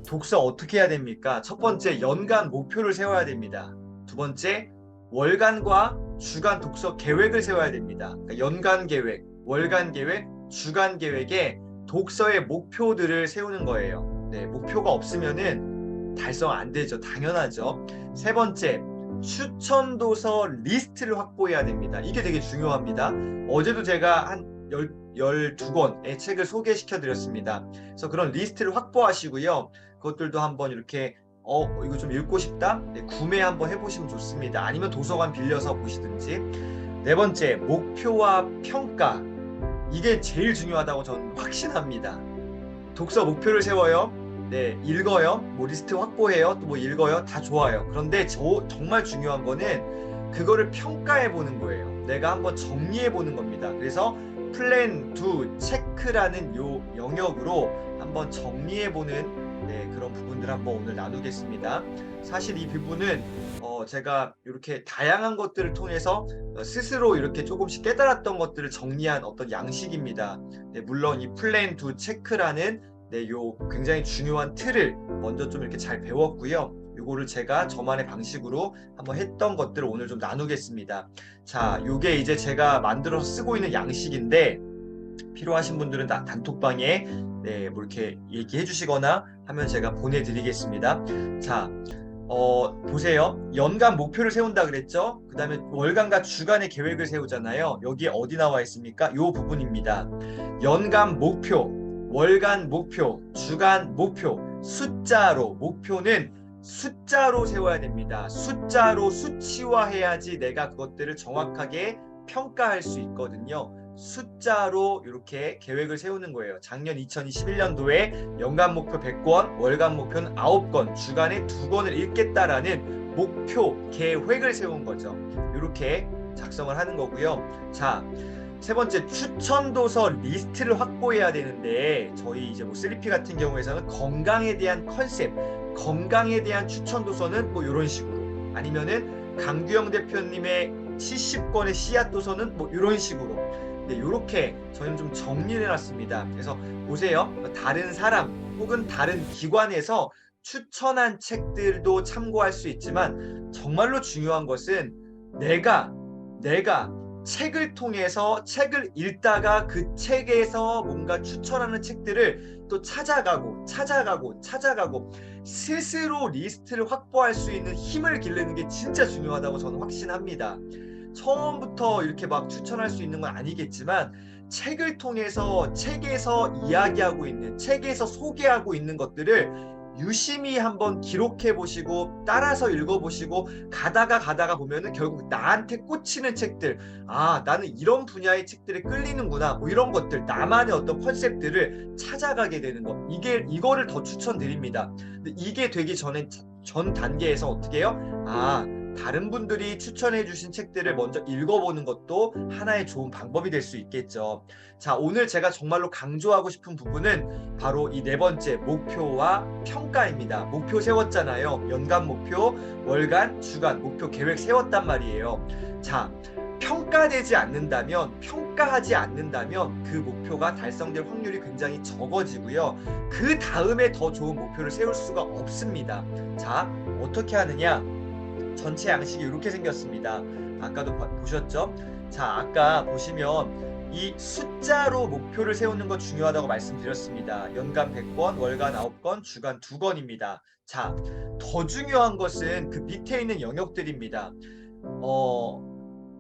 독서 어떻게 해야 됩니까? 첫 번째, 연간 목표를 세워야 됩니다. 두 번째, 월간과 주간 독서 계획을 세워야 됩니다. 그러니까 연간 계획, 월간 계획, 주간 계획에 독서의 목표들을 세우는 거예요. 네, 목표가 없으면은 달성 안 되죠. 당연하죠. 세 번째, 추천 도서 리스트를 확보해야 됩니다. 이게 되게 중요합니다. 어제도 제가 한 12권의 책을 소개시켜 드렸습니다. 그래서 그런 리스트를 확보하시고요. 그것들도 한번 이렇게 이거 좀 읽고 싶다? 네, 구매 한번 해보시면 좋습니다. 아니면 도서관 빌려서 보시든지. 네 번째, 목표와 평가. 이게 제일 중요하다고 저는 확신합니다. 독서 목표를 세워요. 네, 읽어요. 뭐 리스트 확보해요. 또 뭐 읽어요. 다 좋아요. 그런데 정말 중요한 거는 그거를 평가해 보는 거예요. 내가 한번 정리해 보는 겁니다. 그래서 플랜 두 체크라는 요 영역으로 한번 정리해 보는 그런 부분들 한번 오늘 나누겠습니다. 사실 이 부분은 제가 이렇게 다양한 것들을 통해서 스스로 이렇게 조금씩 깨달았던 것들을 정리한 어떤 양식입니다. 네, 물론 이 플랜 두 체크라는 요 굉장히 중요한 틀을 먼저 좀 이렇게 잘 배웠고요. 요거를 제가 저만의 방식으로 한번 했던 것들을 오늘 좀 나누겠습니다. 자, 요게 이제 제가 만들어서 쓰고 있는 양식인데 필요하신 분들은 단톡방에 뭐 이렇게 얘기해 주시거나 하면 제가 보내드리겠습니다. 자, 보세요. 연간 목표를 세운다 그랬죠? 그 다음에 월간과 주간의 계획을 세우잖아요. 여기에 어디 나와 있습니까? 요 부분입니다. 연간 목표, 월간 목표, 주간 목표, 숫자로, 목표는 숫자로 세워야 됩니다. 숫자로 수치화해야지 내가 그것들을 정확하게 평가할 수 있거든요. 숫자로 이렇게 계획을 세우는 거예요. 작년 2021년도에 연간 목표 100권, 월간 목표는 9권, 주간에 2권을 읽겠다라는 목표, 계획을 세운 거죠. 이렇게 작성을 하는 거고요. 자, 세 번째, 추천 도서 리스트를 확보해야 되는데 저희 이제 뭐 슬리피 같은 경우에서는 건강에 대한 컨셉, 건강에 대한 추천 도서는 뭐 이런 식으로, 아니면은 강규영 대표님의 70권의 씨앗 도서는 뭐 이런 식으로, 네, 이렇게 저희는 좀 정리를 해놨습니다. 그래서 보세요. 다른 사람 혹은 다른 기관에서 추천한 책들도 참고할 수 있지만 정말로 중요한 것은 내가 책을 통해서 책을 읽다가 그 책에서 뭔가 추천하는 책들을 또 찾아가고 스스로 리스트를 확보할 수 있는 힘을 기르는 게 진짜 중요하다고 저는 확신합니다. 처음부터 이렇게 막 추천할 수 있는 건 아니겠지만 책을 통해서 책에서 이야기하고 있는, 책에서 소개하고 있는 것들을 유심히 한번 기록해 보시고 따라서 읽어 보시고 가다가 보면은 결국 나한테 꽂히는 책들, 아 나는 이런 분야의 책들에 끌리는구나, 뭐 이런 것들, 나만의 어떤 컨셉들을 찾아가게 되는 거, 이거를 더 추천드립니다. 근데 이게 되기 전에 전 단계에서 어떻게 해요? 다른 분들이 추천해 주신 책들을 먼저 읽어보는 것도 하나의 좋은 방법이 될 수 있겠죠. 자, 오늘 제가 정말로 강조하고 싶은 부분은 바로 이 네 번째, 목표와 평가입니다. 목표 세웠잖아요. 연간 목표, 월간, 주간 목표 계획 세웠단 말이에요. 자, 평가하지 않는다면 그 목표가 달성될 확률이 굉장히 적어지고요. 그 다음에 더 좋은 목표를 세울 수가 없습니다. 자, 어떻게 하느냐? 전체 양식이 이렇게 생겼습니다. 아까도 보셨죠? 자, 아까 보시면 이 숫자로 목표를 세우는 거 중요하다고 말씀드렸습니다. 연간 100권, 월간 9권, 주간 2권입니다. 자, 더 중요한 것은 그 밑에 있는 영역들입니다.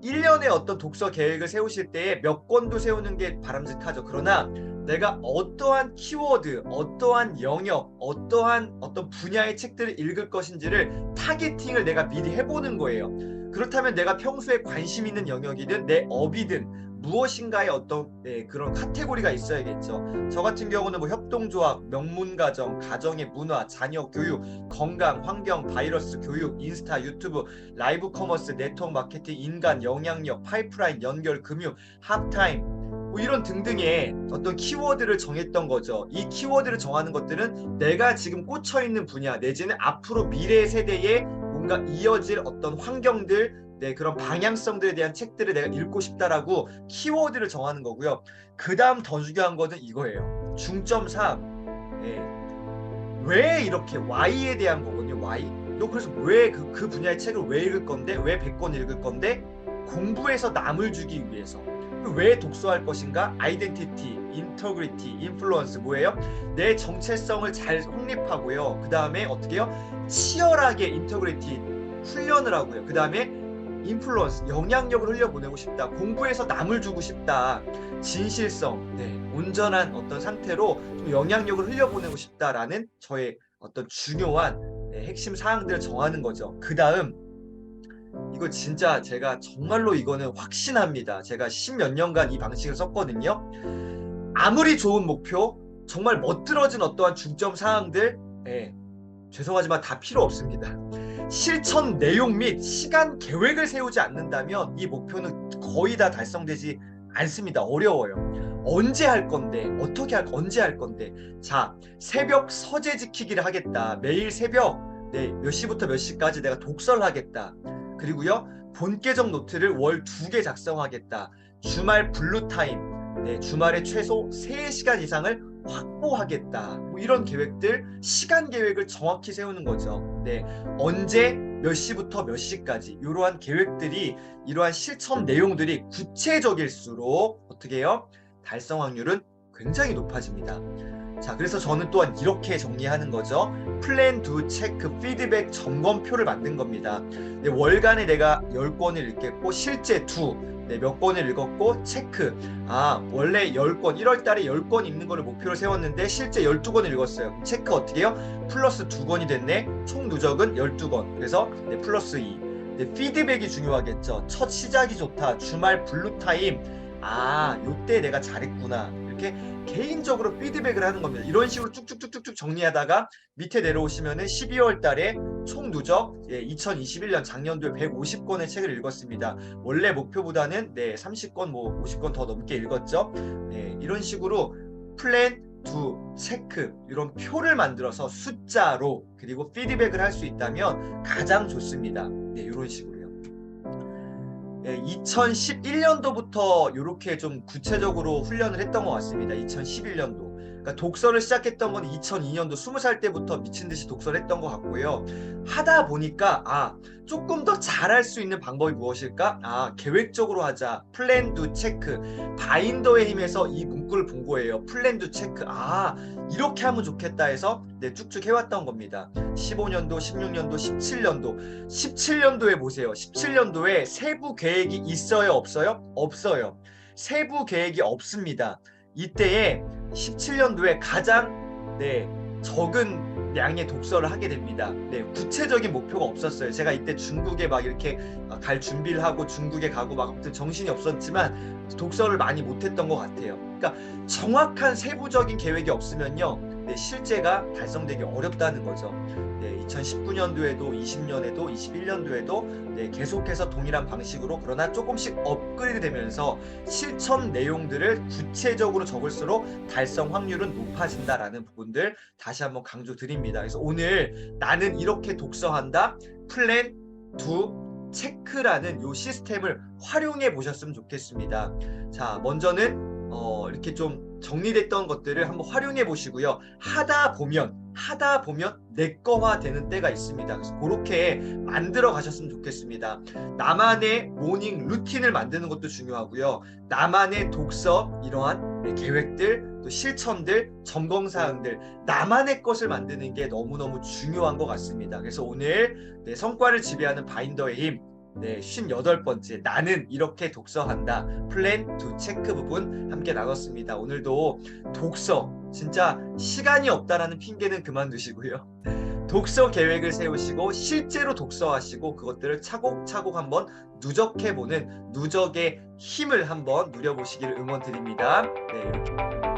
1년에 어떤 독서 계획을 세우실 때에 몇 권도 세우는 게 바람직하죠. 그러나 내가 어떠한 키워드, 어떠한 영역, 어떤 분야의 책들을 읽을 것인지를 타겟팅을 내가 미리 해보는 거예요. 그렇다면 내가 평소에 관심 있는 영역이든 내 업이든 무엇인가의 어떤 그런 카테고리가 있어야겠죠. 저 같은 경우는 뭐 협동조합, 명문가정, 가정의 문화, 자녀 교육, 건강, 환경, 바이러스, 교육, 인스타, 유튜브, 라이브 커머스, 네트워크 마케팅, 인간, 영향력, 파이프라인, 연결, 금융, 합타임, 뭐 이런 등등의 어떤 키워드를 정했던 거죠. 이 키워드를 정하는 것들은 내가 지금 꽂혀 있는 분야 내지는 앞으로 미래 세대에 뭔가 이어질 어떤 환경들, 그런 방향성들에 대한 책들을 내가 읽고 싶다라고 키워드를 정하는 거고요. 그 다음 더 중요한 것은 이거예요. 중점 3. 왜 이렇게 Y에 대한 거거든요. Y. 너 그래서 왜 그 분야의 책을 왜 읽을 건데? 왜 100권 읽을 건데? 공부해서 남을 주기 위해서. 왜 독서할 것인가? 아이덴티티, 인터그리티, 인플루언스 뭐예요? 내 정체성을 잘 확립하고요. 그 다음에 어떻게 해요? 치열하게 인터그리티 훈련을 하고요. 그 다음에 인플루언스, 영향력을 흘려보내고 싶다. 공부해서 남을 주고 싶다. 진실성, 네, 온전한 어떤 상태로 좀 영향력을 흘려보내고 싶다라는 저의 어떤 중요한 핵심 사항들을 정하는 거죠. 그 다음 이거 진짜 제가 정말로 이거는 확신합니다. 제가 10몇 년간 이 방식을 썼거든요. 아무리 좋은 목표, 정말 멋들어진 어떠한 중점 사항들, 죄송하지만 다 필요 없습니다. 실천 내용 및 시간 계획을 세우지 않는다면 이 목표는 거의 다 달성되지 않습니다. 어려워요. 언제 할 건데, 어떻게 할, 언제 할 건데. 자, 새벽 서재 지키기를 하겠다. 매일 새벽 몇 시부터 몇 시까지 내가 독서를 하겠다. 그리고요, 본계정 노트를 월 2개 작성하겠다. 주말 블루타임, 주말에 최소 3시간 이상을 확보하겠다. 뭐 이런 계획들, 시간 계획을 정확히 세우는 거죠. 언제 몇 시부터 몇 시까지 이러한 계획들이, 이러한 실천 내용들이 구체적일수록 어떻게 해요? 달성 확률은 굉장히 높아집니다. 자, 그래서 저는 또한 이렇게 정리하는 거죠. 플랜, 두, 체크, 피드백, 점검표를 만든 겁니다. 월간에 내가 10권을 읽겠고 실제 몇 권을 읽었고 체크. 원래 10권, 1월 달에 10권 읽는 거를 목표로 세웠는데 실제 12권을 읽었어요. 체크 어떻게 해요? 플러스 2권이 됐네. 총 누적은 12권. 그래서 플러스 2. 피드백이 중요하겠죠. 첫 시작이 좋다. 주말 블루타임. 요때 내가 잘했구나. 이렇게 개인적으로 피드백을 하는 겁니다. 이런 식으로 쭉쭉쭉쭉 정리하다가 밑에 내려오시면은 12월 달에 총 누적 2021년 작년도에 150권의 책을 읽었습니다. 원래 목표보다는 30권, 50권 더 넘게 읽었죠. 이런 식으로 플랜, 두, 체크 이런 표를 만들어서 숫자로 그리고 피드백을 할 수 있다면 가장 좋습니다. 이런 식으로요. 2011년도부터 이렇게 좀 구체적으로 훈련을 했던 것 같습니다. 2011년도. 그러니까 독서를 시작했던 건 2002년도 20살 때부터 미친 듯이 독서를 했던 것 같고요. 하다 보니까 조금 더 잘할 수 있는 방법이 무엇일까? 계획적으로 하자. 플랜 두 체크. 바인더의 힘에서 이 문구를 본 거예요. 플랜 두 체크. 이렇게 하면 좋겠다 해서 쭉쭉 해왔던 겁니다. 15년도, 16년도, 17년도. 17년도에 보세요. 17년도에 세부 계획이 있어요? 없어요? 없어요. 세부 계획이 없습니다. 이때에 17년도에 가장 적은 양의 독서를 하게 됩니다. 구체적인 목표가 없었어요. 제가 이때 중국에 막 이렇게 갈 준비를 하고 중국에 가고 막 아무튼 정신이 없었지만 독서를 많이 못했던 것 같아요. 그러니까 정확한 세부적인 계획이 없으면요, 실제가 달성되기 어렵다는 거죠. 2019년도에도 20년에도 21년도에도 계속해서 동일한 방식으로 그러나 조금씩 업그레이드 되면서 실천 내용들을 구체적으로 적을수록 달성 확률은 높아진다라는 부분들 다시 한번 강조 드립니다. 그래서 오늘 나는 이렇게 독서한다. 플랜, 두, 체크라는 이 시스템을 활용해 보셨으면 좋겠습니다. 자, 먼저는 이렇게 좀 정리됐던 것들을 한번 활용해 보시고요. 하다 보면 내 거화 되는 때가 있습니다. 그래서 그렇게 만들어 가셨으면 좋겠습니다. 나만의 모닝 루틴을 만드는 것도 중요하고요. 나만의 독서, 이러한 계획들, 또 실천들, 점검사항들, 나만의 것을 만드는 게 너무너무 중요한 것 같습니다. 그래서 오늘 성과를 지배하는 바인더의 힘, 58번째 나는 이렇게 독서한다. 플랜 투 체크 부분 함께 나눴습니다. 오늘도 독서 진짜 시간이 없다라는 핑계는 그만두시고요. 독서 계획을 세우시고 실제로 독서하시고 그것들을 차곡차곡 한번 누적해보는 누적의 힘을 한번 누려보시기를 응원드립니다. 이렇게.